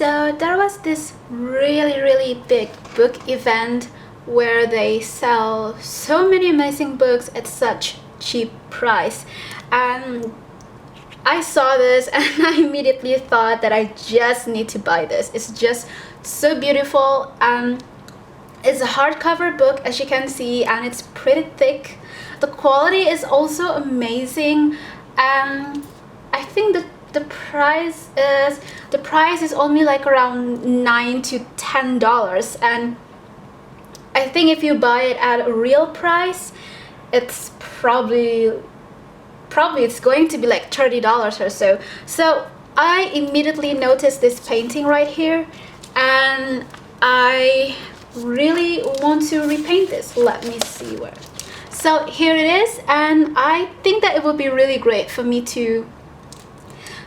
So there was this really big book event where they sell so many amazing books at such cheap price, and I saw this and I immediately thought that I just need to buy this. It's just so beautiful. It's a hardcover book, as you can see, and it's pretty thick. The quality is also amazing. I think the price is only like around $9 to $10, and I think if you buy it at a real price, it's probably it's going to be like $30 or so. So I immediately noticed this painting right here, and I really want to repaint this. Let me see where. So here it is, and I think that it would be really great for me to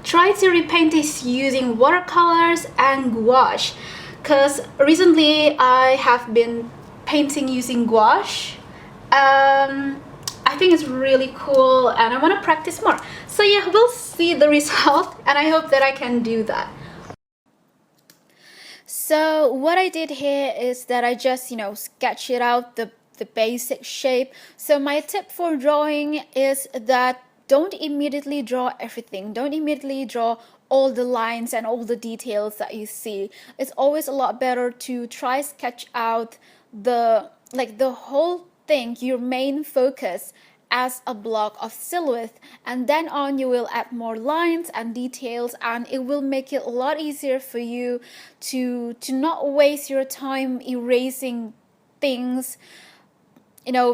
try to repaint this using watercolors and gouache, because recently I have been painting using gouache. I think it's really cool and I want to practice more. So yeah, we'll see the result, and I hope that I can do that. So what I did here is that I just, sketch it out, the basic shape. So my tip for drawing is that don't immediately draw everything. Don't immediately draw all the lines and all the details that you see. It's always a lot better to try sketch out the whole thing, your main focus, as a block of silhouette, and then on you will add more lines and details, and it will make it a lot easier for you to not waste your time erasing things,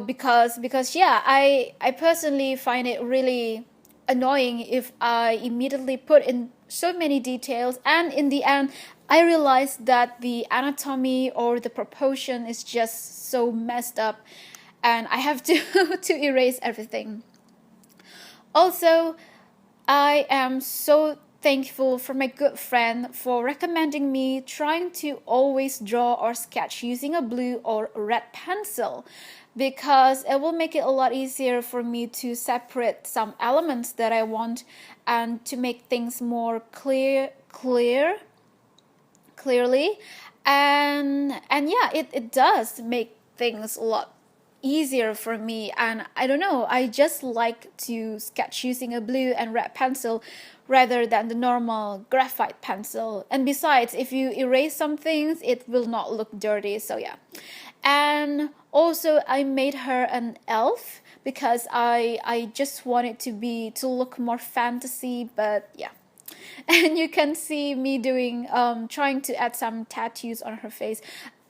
because yeah, I personally find it really annoying if I immediately put in so many details, and in the end I realized that the anatomy or the proportion is just so messed up, and I have to to erase everything. Also, I am so thankful for my good friend for recommending me trying to always draw or sketch using a blue or red pencil, because it will make it a lot easier for me to separate some elements that I want and to make things more clearly, and yeah, it does make things a lot easier for me. And I don't know, I just like to sketch using a blue and red pencil rather than the normal graphite pencil, and besides, if you erase some things, it will not look dirty. So yeah. And also I made her an elf because I just want it to look more fantasy, but yeah. And you can see me doing trying to add some tattoos on her face.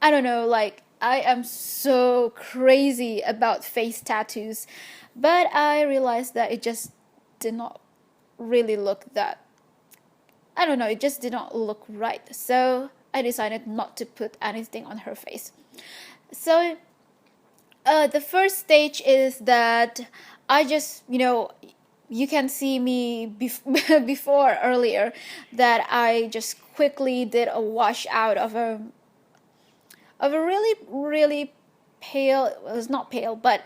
I don't know, like, I am so crazy about face tattoos, but I realized that it just did not really look that, I don't know, it just did not look right. So I decided not to put anything on her face. So the first stage is that I just, you can see me before earlier that I just quickly did a wash out of a really pale, it was not pale, but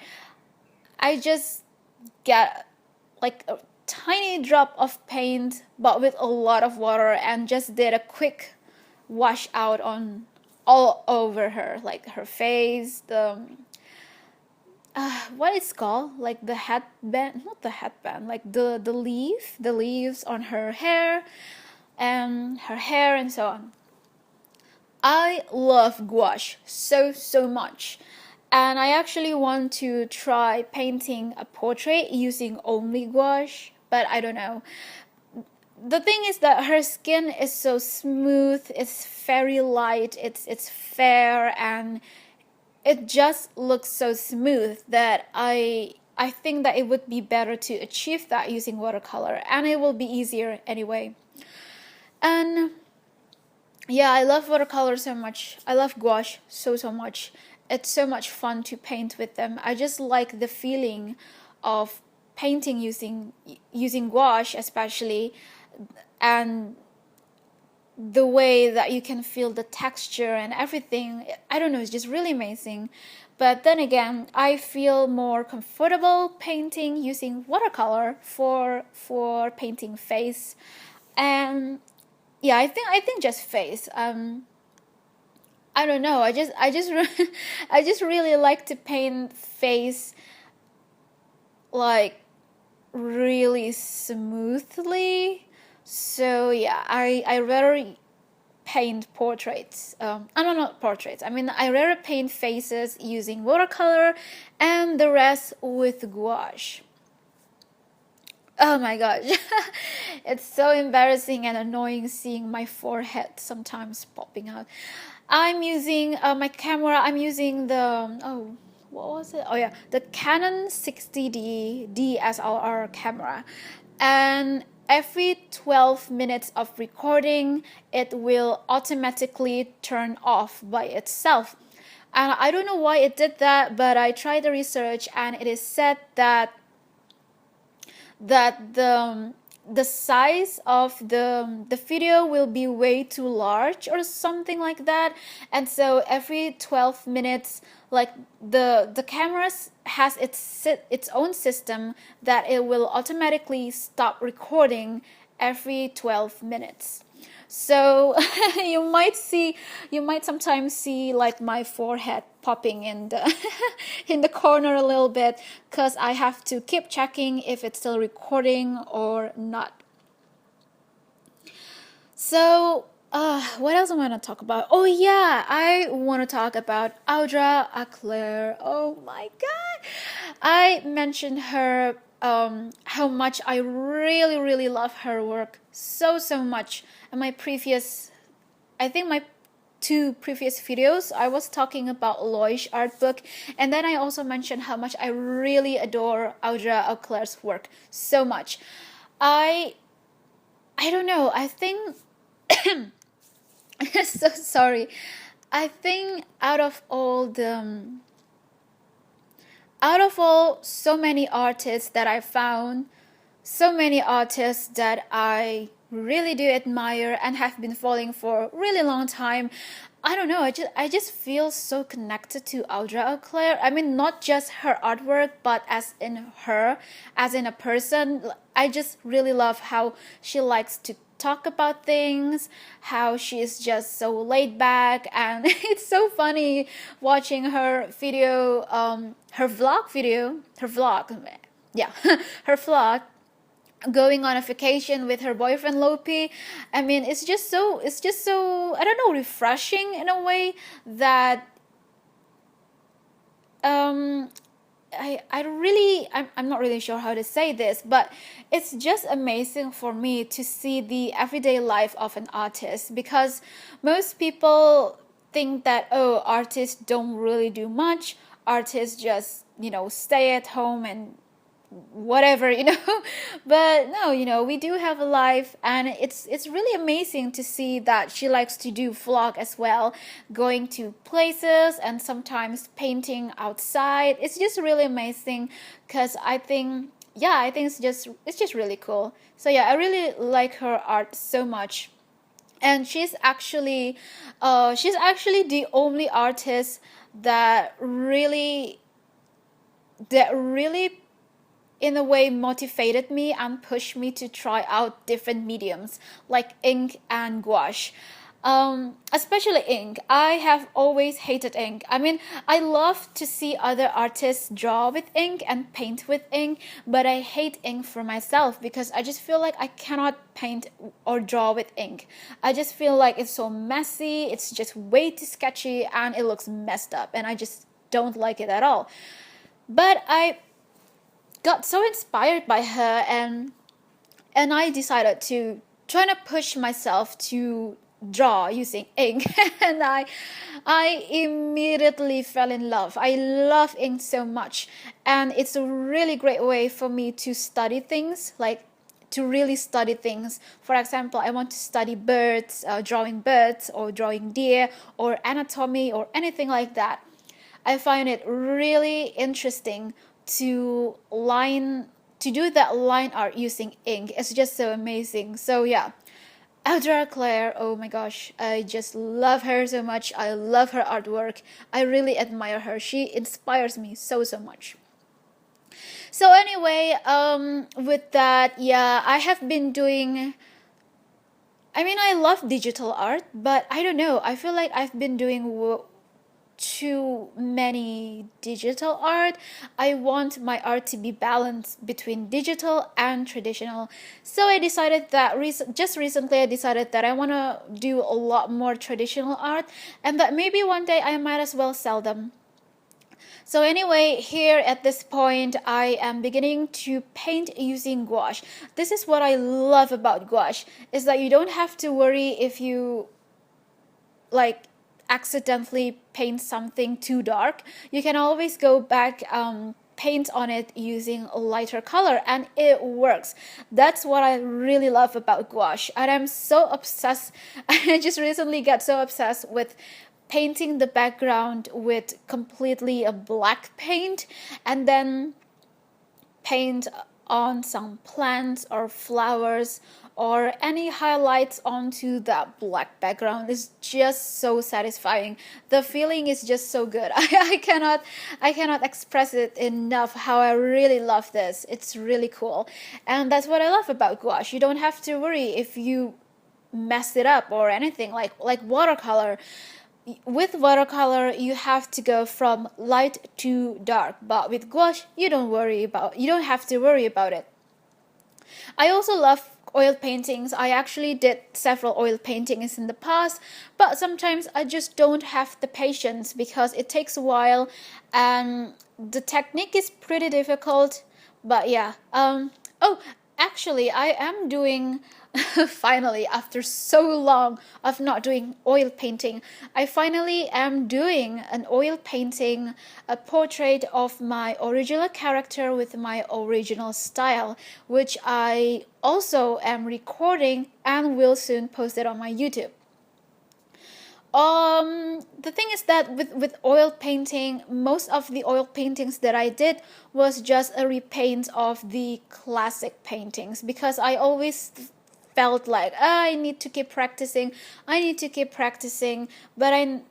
I just got like a tiny drop of paint but with a lot of water, and just did a quick wash out on all over her, like her face, the what it's called, like the headband, not the headband, like the leaves on her hair and so on. I love gouache so much, and I actually want to try painting a portrait using only gouache, but I don't know. The thing is that her skin is so smooth, it's very light, it's fair, and it just looks so smooth that I think that it would be better to achieve that using watercolor, and it will be easier anyway. And yeah, I love watercolor so much. I love gouache so much. It's so much fun to paint with them. I just like the feeling of painting using gouache, especially, and the way that you can feel the texture and everything. I don't know, it's just really amazing. But then again, I feel more comfortable painting using watercolor for painting face. And yeah, I think just face. I don't know. I just really like to paint face like really smoothly. So yeah, I rather paint portraits. I no, not portraits. I mean, I rather paint faces using watercolor, and the rest with gouache. Oh my gosh, it's so embarrassing and annoying seeing my forehead sometimes popping out. I'm using my camera. I'm using the what was it? Oh yeah, the Canon 60D DSLR camera, and every 12 minutes of recording, it will automatically turn off by itself. And I don't know why it did that, but I tried the research, and it is said that the size of the video will be way too large or something like that, and so every 12 minutes, like the camera has its own system that it will automatically stop recording every 12 minutes. So you might sometimes see like my forehead popping in the in the corner a little bit, because I have to keep checking if it's still recording or not. So what else I want to talk about? Oh yeah, I want to talk about Audra Auclair. Oh my god, I mentioned her, how much I really really love her work so much. In my previous, I think my two previous videos, I was talking about Loish art book, and then I also mentioned how much I really adore Audra Auclair's work so much. I don't know. I think so sorry. I think out of all so many artists that I found, so many artists that I really do admire and have been following for a really long time. I don't know, I just feel so connected to Audra Auclair. I mean, not just her artwork, but as in her, as in a person. I just really love how she likes to talk about things, how she is just so laid back, and it's so funny watching her video, her vlog, yeah, her vlog, going on a vacation with her boyfriend Lopi. I mean, it's just so, I don't know, refreshing in a way that I'm not really sure how to say this, but it's just amazing for me to see the everyday life of an artist, because most people think that, oh, artists don't really do much, artists just, stay at home and whatever, but no, we do have a life, and it's really amazing to see that she likes to do vlog as well, going to places and sometimes painting outside. It's just really amazing, because I think it's just really cool. So yeah, I really like her art so much. And she's actually the only artist that really in a way motivated me and pushed me to try out different mediums like ink and gouache. Especially ink. I have always hated ink. I mean, I love to see other artists draw with ink and paint with ink, but I hate ink for myself because I just feel like I cannot paint or draw with ink. I just feel like it's so messy, it's just way too sketchy, and it looks messed up, and I just don't like it at all. But I got so inspired by her, and I decided to try to push myself to draw using ink. And I immediately fell in love. I love ink so much, and it's a really great way for me to study things, like to really study things. For example, I want to study birds, drawing birds or drawing deer or anatomy or anything like that. I find it really interesting to do that line art using ink. It's just so amazing. So yeah, Audra Auclair, oh my gosh, I just love her so much. I love her artwork. I really admire her. She inspires me so much. So anyway, with that, yeah, I have been doing I mean, I love digital art, but I don't know. I feel like I've been doing too many digital art. I want my art to be balanced between digital and traditional. So I decided that just recently I decided that I want to do a lot more traditional art, and that maybe one day I might as well sell them. So anyway, here at this point, I am beginning to paint using gouache. This is what I love about gouache, is that you don't have to worry if you like accidentally paint something too dark. You can always go back, paint on it using a lighter color, and it works. That's what I really love about gouache, and I'm so obsessed. I just recently got so obsessed with painting the background with completely a black paint, and then paint on some plants or flowers or any highlights onto that black background. Is just so satisfying. The feeling is just so good. I cannot express it enough how I really love this. It's really cool, and that's what I love about gouache. You don't have to worry if you mess it up or anything, like watercolor. With watercolor, you have to go from light to dark, but with gouache, you don't have to worry about it. I also love oil paintings. I actually did several oil paintings in the past, but sometimes I just don't have the patience because it takes a while and the technique is pretty difficult. But yeah, oh, actually, I am doing finally, after so long of not doing oil painting, I finally am doing an oil painting, a portrait of my original character with my original style, which I also am recording and will soon post it on my YouTube. The thing is that with oil painting, most of the oil paintings that I did was just a repaint of the classic paintings, because I always felt like I need to keep practicing, but I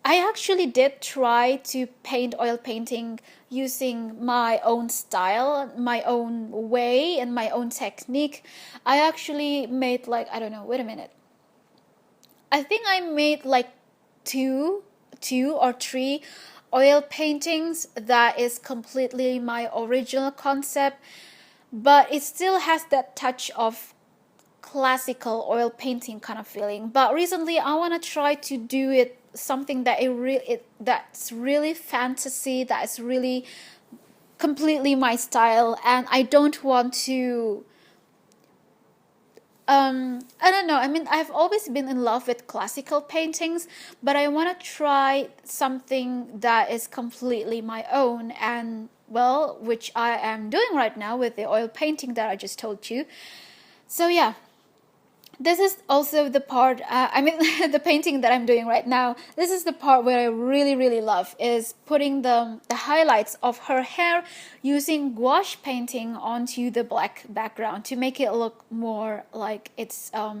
actually did try to paint oil painting using my own style, my own way, and my own technique. I actually made like, I don't know, wait a minute, I think I made like two or three oil paintings that is completely my original concept, but it still has that touch of classical oil painting kind of feeling. But recently I want to try to do it something that that's really fantasy, that is really completely my style, and I don't want to I don't know. I mean, I've always been in love with classical paintings, but I want to try something that is completely my own, and well, which I am doing right now with the oil painting that I just told you. So yeah, this is also the part, the painting that I'm doing right now, this is the part where I really, really love, is putting the highlights of her hair using gouache painting onto the black background to make it look more like it's, how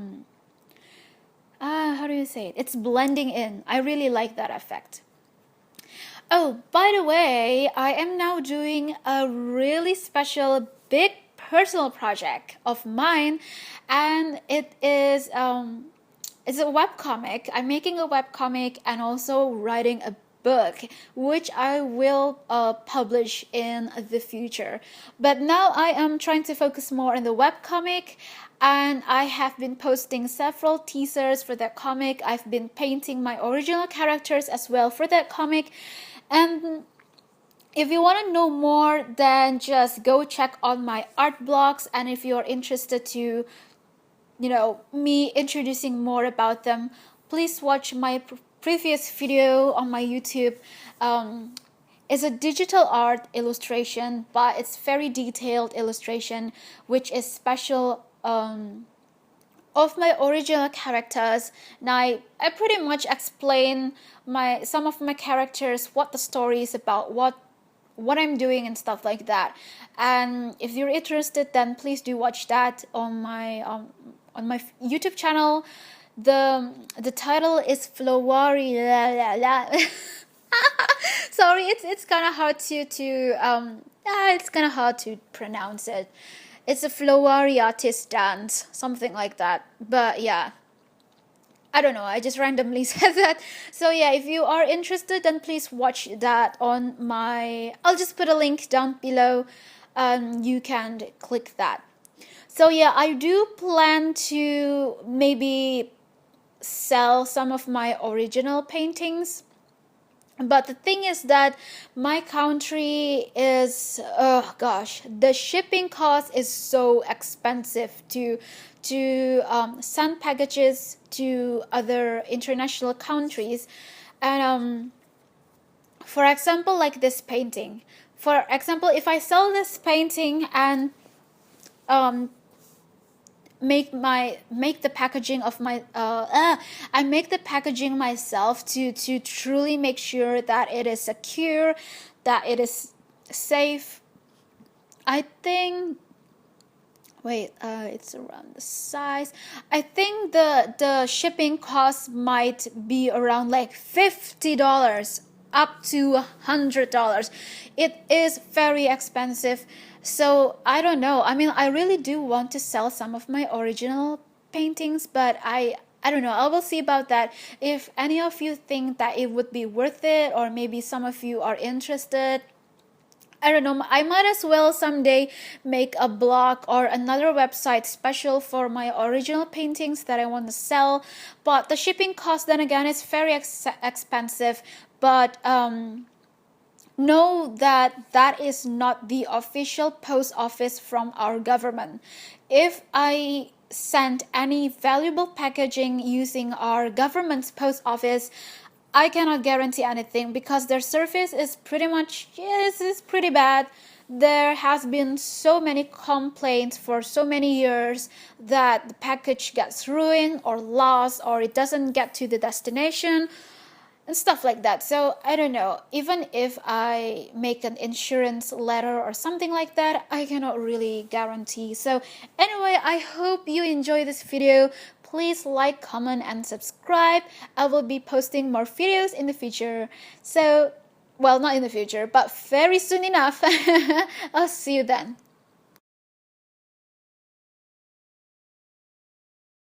do you say it? It's blending in. I really like that effect. Oh, by the way, I am now doing a really special big personal project of mine, and it is it's a webcomic. I'm making a webcomic and also writing a book, which I will publish in the future. But now I am trying to focus more on the webcomic, and I have been posting several teasers for that comic. I've been painting my original characters as well for that comic, and if you want to know more, then just go check on my art blogs. And if you're interested to, me introducing more about them, please watch my previous video on my YouTube. It's a digital art illustration, but it's very detailed illustration, which is special of my original characters. Now I pretty much explain some of my characters, what the story is about, what I'm doing and stuff like that. And if you're interested, then please do watch that on my YouTube channel. The title is Flowari. Sorry, it's kind of hard to pronounce it. It's a flowery artist dance, something like that. But yeah, I don't know, I just randomly said that. So yeah, if you are interested, then please watch that on my, I'll just put a link down below. You can click that. So yeah, I do plan to maybe sell some of my original paintings. But the thing is that my country is, oh gosh, the shipping cost is so expensive to send packages to other international countries. And for example, like this painting. For example, if I sell this painting and make the packaging of my I make the packaging myself to truly make sure that it is secure, that it is safe. I think, wait, it's around the size. I think the shipping cost might be around like $50 up to $100. It is very expensive. So I don't know. I mean, I really do want to sell some of my original paintings, but I don't know. I will see about that. If any of you think that it would be worth it, or maybe some of you are interested, I don't know, I might as well someday make a blog or another website special for my original paintings that I want to sell. But the shipping cost, then again, is very expensive. But know that that is not the official post office from our government. If I send any valuable packaging using our government's post office, I cannot guarantee anything because their service is pretty much, yes, it's pretty bad. There has been so many complaints for so many years that the package gets ruined or lost, or it doesn't get to the destination and stuff like that. So I don't know, even if I make an insurance letter or something like that, I cannot really guarantee. So anyway, I hope you enjoy this video. Please like, comment, and subscribe. I will be posting more videos in the future. So, well, not in the future, but very soon enough. I'll see you then.